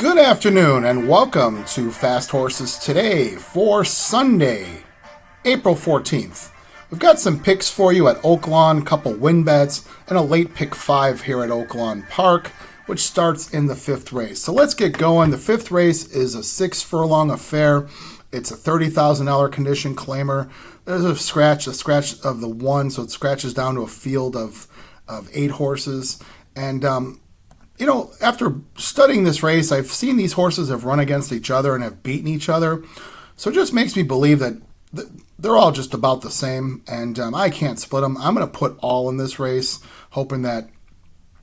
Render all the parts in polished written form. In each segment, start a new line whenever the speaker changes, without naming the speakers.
Good afternoon and welcome to Fast Horses Today for Sunday, April 14th. We've got some picks for you at Oaklawn, a couple win bets, and a late pick 5 here at Oaklawn Park, which starts in the 5th race. So let's get going. The 5th race is a 6 furlong affair. It's a $30,000 condition claimer. There's a scratch of the 1, so it scratches down to a field of 8 horses. And after studying this race, I've seen these horses have run against each other and have beaten each other. So it just makes me believe that they're all just about the same, and I can't split them. I'm going to put all in this race, hoping that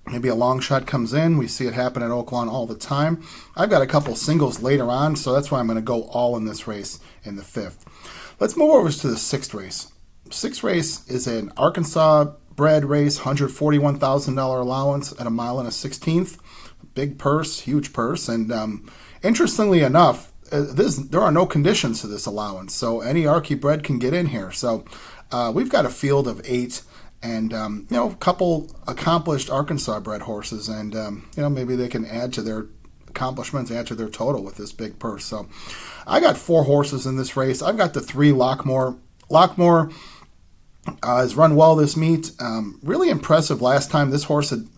maybe a long shot comes in. We see it happen at Oaklawn all the time. I've got a couple singles later on, so that's why I'm going to go all in this race in the 5th. Let's move over to the 6th race. 6th race is an Arkansas bred race, $141,000 allowance at 1 1/16. Big purse, huge purse, and interestingly enough, there are no conditions to this allowance, so any Arky bred can get in here. So we've got a field of 8, and a couple accomplished Arkansas bred horses, and maybe they can add to their accomplishments, add to their total with this big purse. So I got 4 horses in this race. I've got the 3 Lockmore. Lockmore has run well this meet. Really impressive last time. This horse had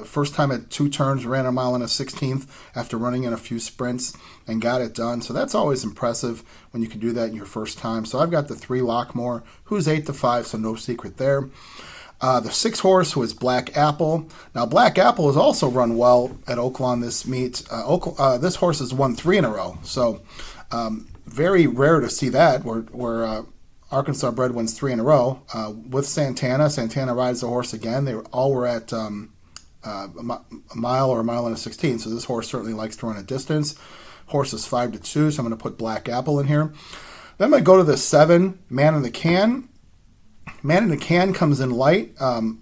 first time at 2 turns, ran 1 1/16 after running in a few sprints and got it done. So that's always impressive when you can do that in your first time. So I've got the 3 Lockmore, who's 8-5, so no secret there. The 6 horse, who is Black Apple. Now, Black Apple has also run well at Oaklawn this meet. This horse has won 3 in a row. So very rare to see that, where Arkansas bred wins 3 in a row. With Santana. Santana rides the horse again. They all were at a mile or 1 1/16. So this horse certainly likes to run a distance. Horse is 5-2, so I'm going to put Black Apple in here. Then I'm going to go to the 7, Man in the Can. Man in the Can comes in light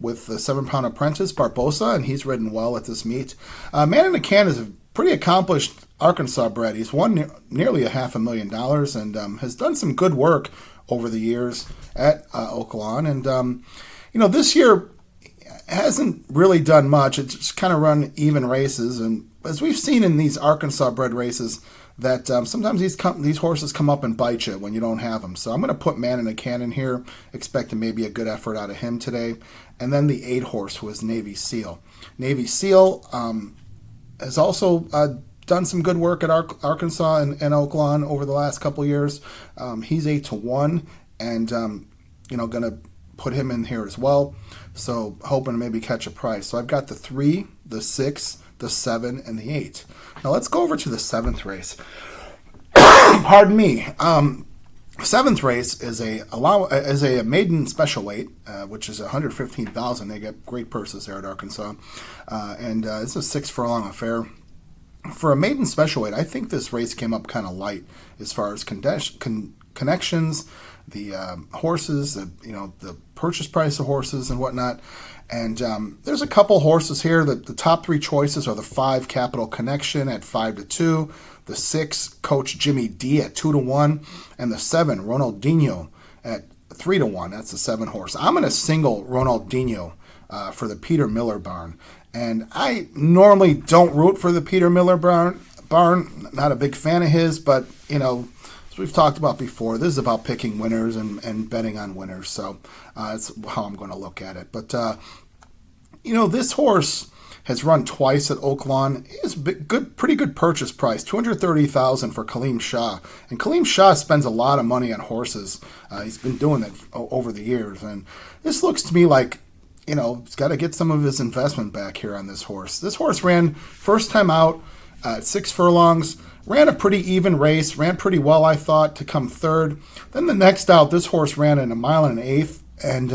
with the 7-pound apprentice, Barbosa, and he's ridden well at this meet. Man in the Can is a pretty accomplished Arkansas bred. He's won nearly $500,000 and has done some good work over the years at Oaklawn. And, this year hasn't really done much. It's just kind of run even races. And as we've seen in these Arkansas bred races, that sometimes these horses come up and bite you when you don't have them. So I'm going to put Man in a Can in here, expecting maybe a good effort out of him today. And then the 8 horse, who is Navy Seal. Navy Seal has also done some good work at Arkansas and Oaklawn over the last couple years. He's 8-1, and going to put him in here as well. So hoping to maybe catch a price. So I've got the 3, the 6, the 7, and the 8. Now let's go over to the 7th race. Pardon me. 7th race is a maiden special weight, which is $115,000. They get great purses there at Arkansas, and it's a 6 furlong affair. For a maiden special weight, I think this race came up kind of light as far as connections, the horses, the purchase price of horses and whatnot. And there's a couple horses here. The top 3 choices are the 5 Capital Connection at 5-2, the 6 Coach Jimmy D at 2-1, and the 7 Ronaldinho at 3-1. That's the 7 horse. I'm going to single Ronaldinho for the Peter Miller barn. And I normally don't root for the Peter Miller barn. Not a big fan of his, but as we've talked about before, this is about picking winners and betting on winners. So that's how I'm going to look at it. But this horse has run twice at Oaklawn. He has pretty good purchase price, $230,000 for Kaleem Shah. And Kaleem Shah spends a lot of money on horses. He's been doing that over the years, and this looks to me like he's got to get some of his investment back here on this horse. This horse ran first time out at 6 furlongs, ran a pretty even race, ran pretty well, I thought, to come 3rd. Then the next out, this horse ran in 1 1/8 and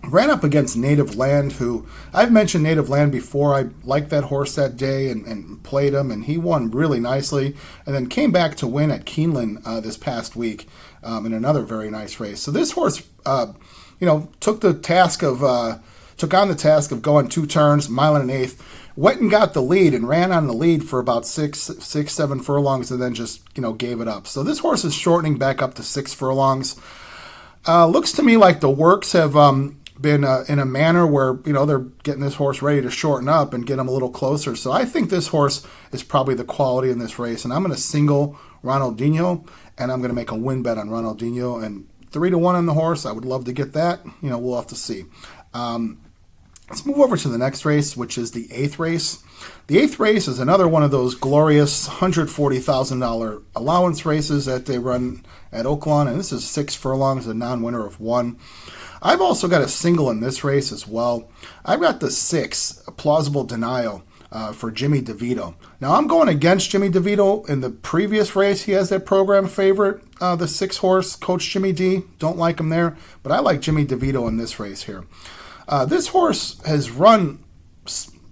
ran up against Native Land, who I've mentioned Native Land before. I liked that horse that day and played him, and he won really nicely, and then came back to win at Keeneland this past week in another very nice race. So this horse took on the task of going 2 turns, 1 1/8, went and got the lead and ran on the lead for about 7 furlongs, and then just gave it up. So this horse is shortening back up to 6 furlongs. Looks to me like the works have been in a manner where, they're getting this horse ready to shorten up and get him a little closer. So I think this horse is probably the quality in this race. And I'm going to single Ronaldinho, and I'm going to make a win bet on Ronaldinho. And 3-1 on the horse, I would love to get that. We'll have to see. Let's move over to the next race, which is the 8th race. The 8th race is another one of those glorious $140,000 allowance races that they run at Oaklawn, and this is 6 furlongs, a non-winner of 1. I've also got a single in this race as well. I've got the 6, Plausible Denial, for Jimmy DeVito. Now, I'm going against Jimmy DeVito. In the previous race, he has that program favorite, the 6-horse, Coach Jimmy D. Don't like him there, but I like Jimmy DeVito in this race here. This horse has run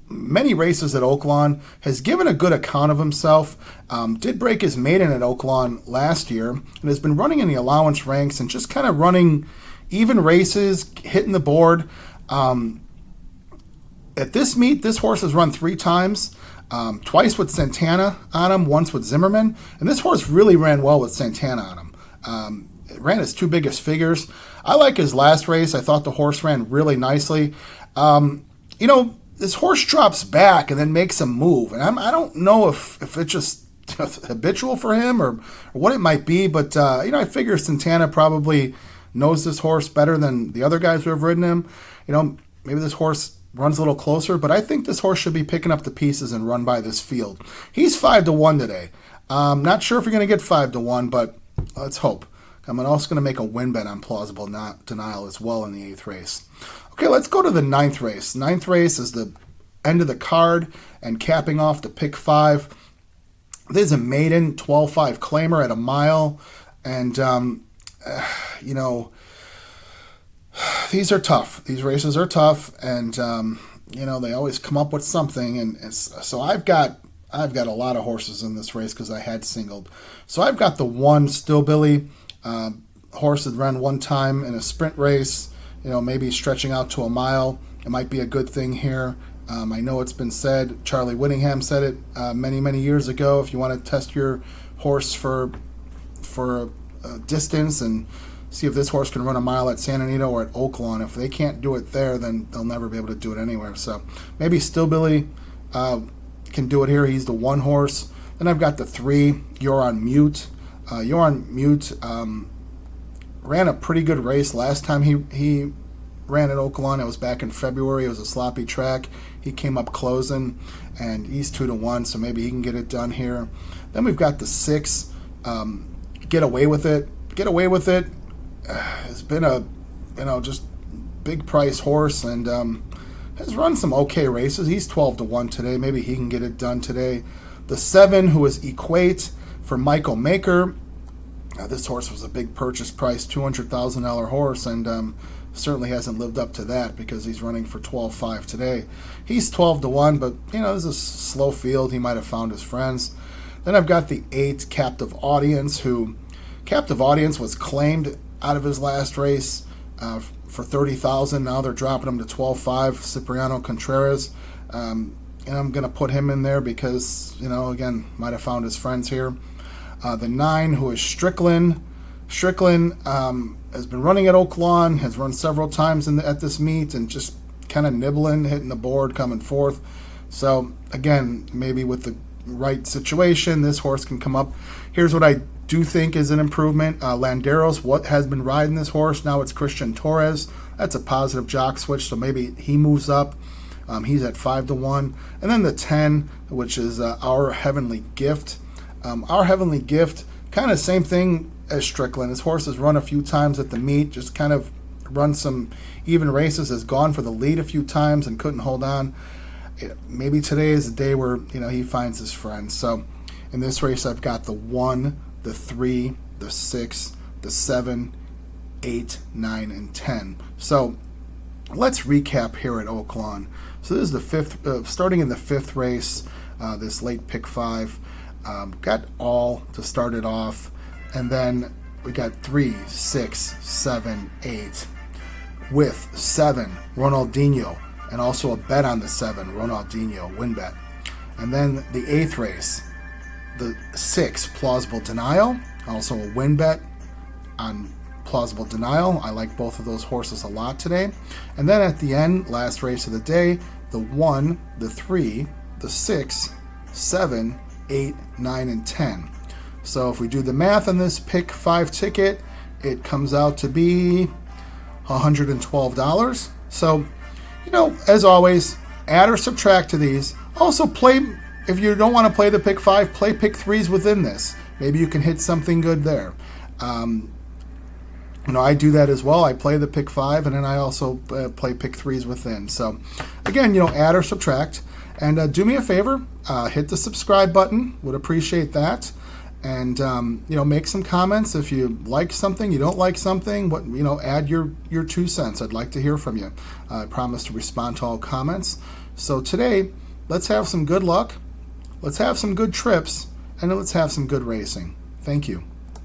many races at Oaklawn, has given a good account of himself, did break his maiden at Oaklawn last year, and has been running in the allowance ranks and just kind of running even races, hitting the board. At this meet, this horse has run 3 times, twice with Santana on him, once with Zimmerman, and this horse really ran well with Santana on him. It ran his 2 biggest figures. I like his last race. I thought the horse ran really nicely. This horse drops back and then makes a move, and I don't know if it's just habitual for him or what it might be, but I figure Santana probably knows this horse better than the other guys who have ridden him. Maybe this horse runs a little closer, but I think this horse should be picking up the pieces and run by this field. He's 5-1 today. Not sure if you're going to get 5-1, but let's hope. I'm also going to make a win bet on Plausible Denial as well in the 8th race. Okay, let's go to the 9th race. 9th race is the end of the card and capping off the pick 5. This is a maiden 12-5 claimer at a mile, and these are tough. These races are tough, and they always come up with something. And so I've got a lot of horses in this race because I had singled. So I've got the 1 Still Billy horse that ran 1 time in a sprint race. Maybe stretching out to a mile. It might be a good thing here. I know it's been said. Charlie Whittingham said it many years ago. If you want to test your horse for distance and see if this horse can run a mile at San Anito or at Oaklawn. If they can't do it there, then they'll never be able to do it anywhere. So maybe Still Billy can do it here. He's the 1 horse. Then I've got the 3, You're on Mute. You're on Mute ran a pretty good race last time he ran at Oaklawn. It was back in February. It was a sloppy track. He came up closing, and he's 2-1, so maybe he can get it done here. Then we've got the 6, Get Away With It. Get Away With It has been a just big price horse and has run some okay races. He's 12-1 today. Maybe he can get it done today. The 7, who is Equate for Michael Maker. This horse was a big purchase price, $200,000 horse, and certainly hasn't lived up to that because he's running for 12-5 today. He's 12-1, but this is a slow field. He might have found his friends. Then I've got the 8, Captive Audience, who Captive Audience was claimed out of his last race for $30,000. Now they're dropping him to 12-5. Cipriano Contreras, and I'm going to put him in there because again, might have found his friends here. The 9, who is Strickland. Strickland has been running at Oaklawn, has run several times at this meet, and just kind of nibbling, hitting the board, coming forth. So, again, maybe with the right situation, this horse can come up. Here's what I do think is an improvement. Landeros, what has been riding this horse, now it's Christian Torres. That's a positive jock switch, so maybe he moves up. He's at 5-1. And then the 10, which is Our Heavenly Gift. Our Heavenly Gift, kind of same thing as Strickland. His horse has run a few times at the meet, just kind of run some even races, has gone for the lead a few times and couldn't hold on. Maybe today is the day where he finds his friends. So in this race, I've got the 1, the 3, the 6, the 7, 8, 9, and 10. So let's recap here at Oaklawn. So this is the 5th, starting in the 5th race, this late pick 5. Got all to start it off, and then we got 3, 6, 7, 8 with 7 Ronaldinho, and also a bet on the 7 Ronaldinho win bet. And then the 8th race, the 6 Plausible Denial, also a win bet on Plausible Denial. I like both of those horses a lot today. And then at the end, last race of the day, the 1, the 3, the 6, 7, 8, 9, and 10. So if we do the math on this pick 5 ticket, it comes out to be $112. So, as always, add or subtract to these. Also play, if you don't want to play the pick 5, play pick 3s within this. Maybe you can hit something good there. I do that as well. I play the pick 5, and then I also play pick 3s within. So, again, add or subtract. And do me a favor, hit the subscribe button. Would appreciate that. And, make some comments. If you like something, you don't like something, add your 2 cents. I'd like to hear from you. I promise to respond to all comments. So today, let's have some good luck. Let's have some good trips. And let's have some good racing. Thank you.